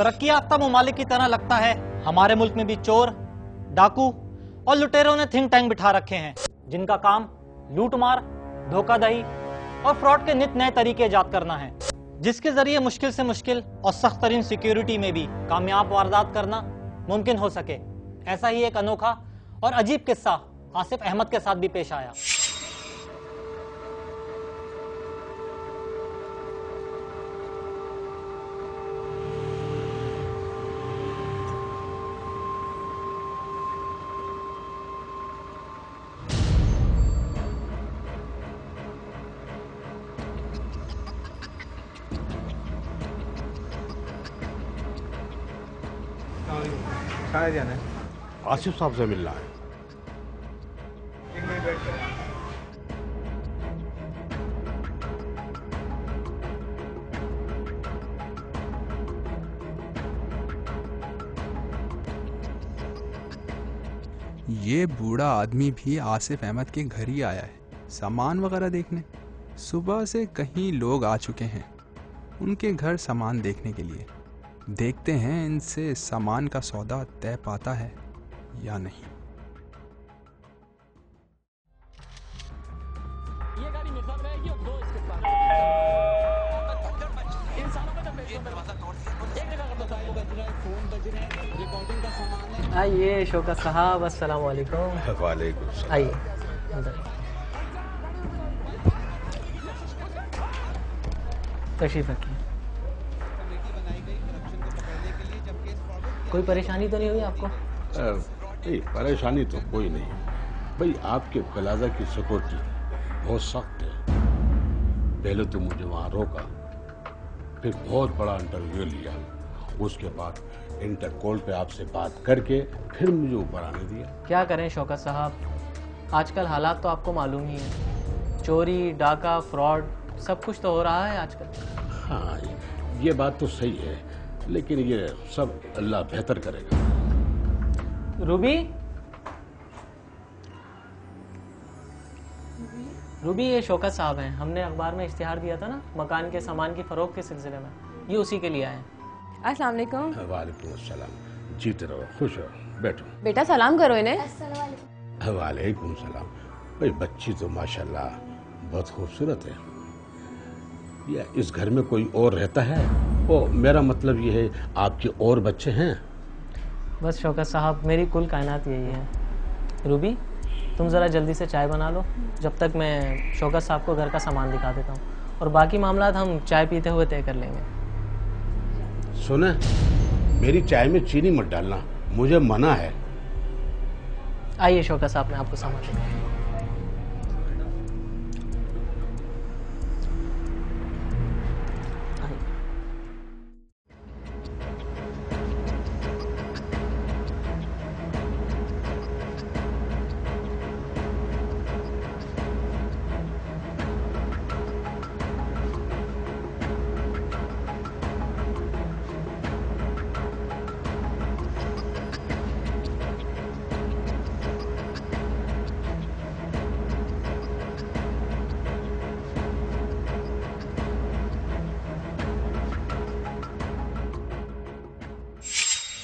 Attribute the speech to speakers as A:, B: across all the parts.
A: तरक्की याफ्ता ममालिक की तरह लगता है हमारे मुल्क में भी चोर, डाकू और लुटेरों ने थिंक टैंक बिठा रखे हैं, जिनका काम लूटमार, धोखाधड़ी और फ्रॉड के नित नए तरीके इजाद करना है, जिसके जरिए मुश्किल से मुश्किल और सख्त तरीन सिक्योरिटी में भी कामयाब वारदात करना मुमकिन हो सके। ऐसा ही एक अनोखा और अजीब किस्सा आसिफ अहमद के साथ भी पेश आया।
B: कहाँ जाना है?
C: आसिफ साहब से मिलना है।
B: एक मिनट वेट करो।
D: ये बूढ़ा आदमी भी आसिफ अहमद के घर ही आया है सामान वगैरह देखने। सुबह से कहीं लोग आ चुके हैं उनके घर सामान देखने के लिए। देखते हैं इनसे सामान का सौदा तय पाता है या नहीं।
E: ये गाड़ी मेरे साथ रहेगी और दो इसके साथ। इंसानों का जब एक जगह का बताया वो बज रहा है, फोन बज रहे हैं, रिकॉर्डिंग का सामान है।
F: आइए शौकत साहब, अस्सलाम वालेकुम।
C: वालेकुम सलाम।
F: आइए अंदर तशरीफ रखिए। कोई परेशानी तो नहीं हुई आपको?
C: नहीं, परेशानी तो कोई नहीं भाई। आपके प्लाजा की सिक्योरिटी बहुत सख्त है। पहले तो मुझे वहाँ रोका, फिर बहुत बड़ा इंटरव्यू लिया, उसके बाद इंटरकॉल पे आपसे बात करके फिर मुझे ऊपर आने दिया।
F: क्या करें शौकत साहब, आजकल हालात तो आपको मालूम ही है। चोरी, डाका, फ्रॉड सब कुछ तो हो रहा है आजकल।
C: हाँ, ये बात तो सही है, लेकिन ये सब अल्लाह बेहतर करेगा।
F: रूबी, रूबी ये शौकत साहब हैं। हमने अखबार में इश्तिहार दिया था ना मकान के सामान की फरोख्त के सिलसिले में, ये उसी के लिए आए हैं।
G: अस्सलाम वालेकुम।
C: वालेकुम अस्सलाम। जीते रहो, खुश रहो, बैठो।
G: बेटा सलाम करो इन्हें।
C: वालेकुम सलाम। भाई बच्ची तो माशाल्लाह बहुत खूबसूरत है। या इस घर में कोई और रहता है? ओ, मेरा मतलब ये है आपके और बच्चे हैं?
F: बस शौकत साहब, मेरी कुल कायनात यही है। रूबी, तुम ज़रा जल्दी से चाय बना लो, जब तक मैं शौकत साहब को घर का सामान दिखा देता हूँ, और बाकी मामला हम चाय पीते हुए तय कर लेंगे।
C: सुने, मेरी चाय में चीनी मत डालना, मुझे मना है।
F: आइए शौकत साहब, मैं आपको सामान देता हूँ।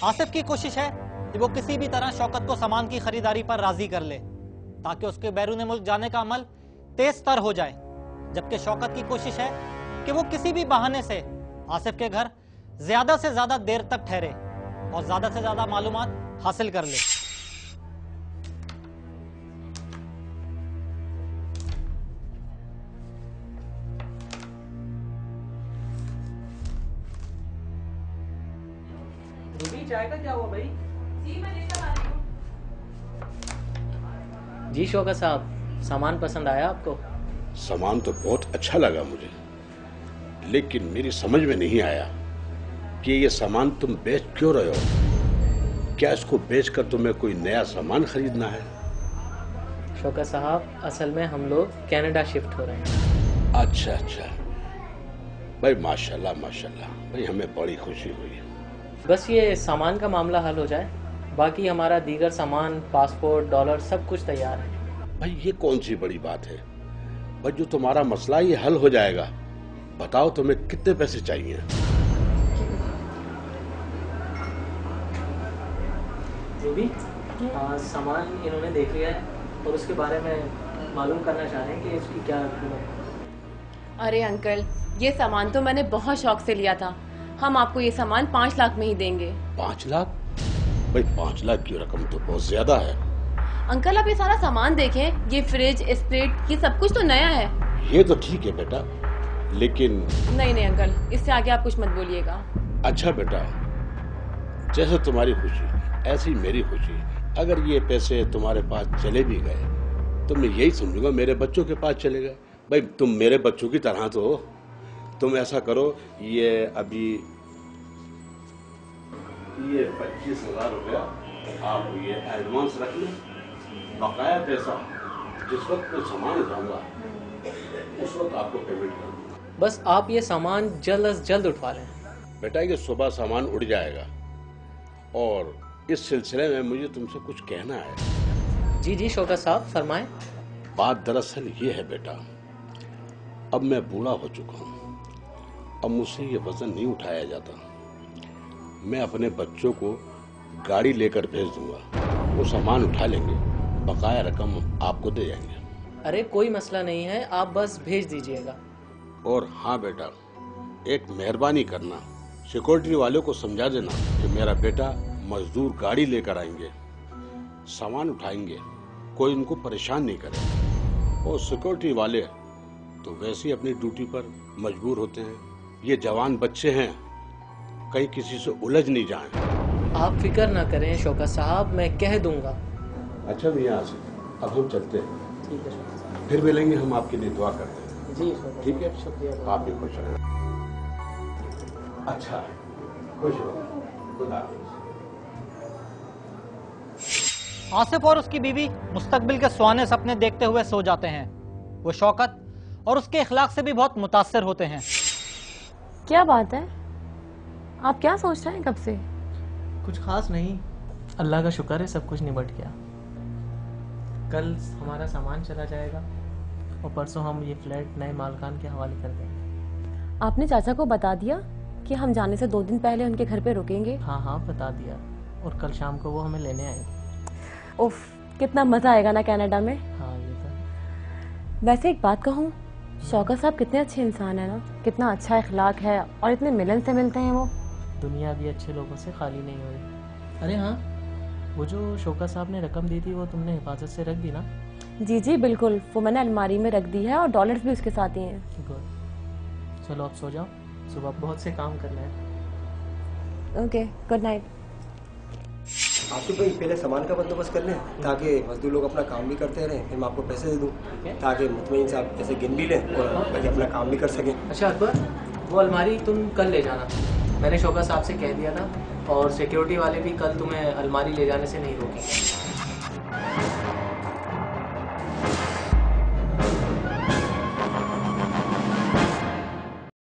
A: आसिफ की कोशिश है कि वो किसी भी तरह शौकत को सामान की खरीदारी पर राजी कर ले, ताकि उसके बैरून मुल्क जाने का अमल तेज तर हो जाए। जबकि शौकत की कोशिश है कि वो किसी भी बहाने से आसिफ के घर ज्यादा से ज्यादा देर तक ठहरे और ज्यादा से ज्यादा मालूमात हासिल कर ले।
F: रूबी, चाय का क्या हुआ भाई?
G: जी मैं लेकर आ रही हूँ।
F: जी शौकत साहब, सामान पसंद आया आपको?
C: सामान तो बहुत अच्छा लगा मुझे, लेकिन मेरी समझ में नहीं आया कि ये सामान तुम बेच क्यों रहे हो। क्या इसको बेचकर तुम्हें कोई नया सामान खरीदना है?
F: शौकत साहब, असल में हम लोग कनाडा शिफ्ट हो रहे हैं।
C: अच्छा अच्छा भाई, माशाल्लाह माशाल्लाह भाई, हमें बड़ी खुशी हुई।
F: बस ये सामान का मामला हल हो जाए, बाकी हमारा दीगर सामान, पासपोर्ट, डॉलर सब कुछ तैयार है।
C: भाई ये कौन सी बड़ी बात है भाई, जो तुम्हारा मसला ये हल हो जाएगा। बताओ तुम्हें कितने पैसे चाहिए?
F: रूबी, सामान इन्होंने देख लिया है और उसके बारे में मालूम करना चाह रहे हैं कि इसकी क्या कीमत।
G: अरे अंकल, ये सामान तो मैंने बहुत शौक से लिया था। हम आपको ये सामान 5 लाख में ही देंगे।
C: 5 लाख? भाई 5 लाख की रकम तो बहुत ज्यादा है।
G: अंकल आप ये सारा सामान देखें, ये फ्रिज, स्प्लिट, ये सब कुछ तो नया है।
C: ये तो ठीक है बेटा, लेकिन
G: नहीं नहीं अंकल, इससे आगे आप कुछ मत बोलिएगा।
C: अच्छा बेटा, जैसे तुम्हारी खुशी ऐसी मेरी खुशी। अगर ये पैसे तुम्हारे पास चले भी गए तो मैं यही समझूंगा मेरे बच्चों के पास चले गए। भाई तुम मेरे बच्चों की तरह तो हो। तुम ऐसा करो, ये अभी ये 25,000 रुपया आप ये एडवांस रख लो। बकाया पैसा जिस वक्त मैं सामान उठाऊंगा उस वक्त आपको पेमेंट कर दूंगा।
F: बस आप ये सामान जल्द अज जल्द उठवा लें।
C: बेटा ये सुबह सामान उड़ जाएगा, और इस सिलसिले में मुझे तुमसे कुछ कहना है।
F: जी जी शौकत साहब, फरमाएं।
C: बात दरअसल ये है बेटा, अब मैं बूढ़ा हो चुका हूँ, अब मुझसे ये वजन नहीं उठाया जाता। मैं अपने बच्चों को गाड़ी लेकर भेज दूंगा, वो सामान उठा लेंगे, बकाया रकम आपको दे जाएंगे।
F: अरे कोई मसला नहीं है, आप बस भेज दीजिएगा।
C: और हाँ बेटा, एक मेहरबानी करना, सिक्योरिटी वालों को समझा देना कि मेरा बेटा मजदूर गाड़ी लेकर आएंगे, सामान उठाएंगे, कोई उनको परेशान नहीं करे। और सिक्योरिटी वाले तो वैसे ही अपनी ड्यूटी पर मजबूर होते हैं। ये जवान बच्चे हैं, कहीं किसी से उलझ नहीं जाएं।
F: आप फिक्र ना करें शौकत साहब, मैं कह दूंगा।
C: अच्छा भैया, अब हम चलते हैं।
F: ठीक है शौकत साहब।
C: फिर मिलेंगे, हम आपके लिए दुआ करते हैं।
F: जी शौकत,
C: ठीक है,
F: शुक्रिया।
C: आप भी खुश रहें। अच्छा, खुश रहो। खुदा हाफिज।
A: आसिफ और उसकी बीवी मुस्तकबिल के सुहाने सपने देखते हुए सो जाते हैं। वो शौकत और उसके इखलाक से भी बहुत मुतासर होते हैं।
G: क्या बात है, आप क्या सोच रहे हैं कब से?
F: कुछ खास नहीं, अल्लाह का शुक्र है सब कुछ निपट गया। कल हमारा सामान चला जाएगा और परसों हम ये फ्लैट नए मालकान के हवाले कर देंगे।
G: आपने चाचा को बता दिया कि हम जाने से 2 दिन पहले उनके घर पे रुकेंगे?
F: हाँ हाँ बता दिया, और कल शाम को वो हमें लेने आएंगे।
G: उफ, कितना मजा आएगा ना कनाडा में।
F: हाँ ये तो।
G: वैसे एक बात कहूँ, शौकत साहब कितने अच्छे इंसान है ना, कितना अच्छा इखलाक है और इतने मिलन से मिलते हैं वो।
F: दुनिया भी अच्छे लोगों से खाली नहीं हुई। अरे हाँ, वो जो शौकत साहब ने रकम दी थी वो तुमने हिफाजत से रख दी ना?
G: जी जी बिल्कुल, वो मैंने अलमारी में रख दी है और डॉलर्स भी उसके साथ ही हैं।
F: गुड, चलो अब सो जाओ, सुबह बहुत से काम करना है।
G: Okay, good night.
H: आसिफ भाई पहले सामान का बंदोबस्त कर लें ताकि मजदूर लोग अपना काम भी करते रहें, फिर मैं आपको पैसे दे दूँ ताकि मुतमईन से आप पैसे गिन भी लें और ताकि अपना काम भी कर सकें।
F: अच्छा अकबर, वो अलमारी तुम कल ले जाना, मैंने शौकत साहब से कह दिया था, और सिक्योरिटी वाले भी कल तुम्हें अलमारी ले जाने से नहीं रोकेंगे।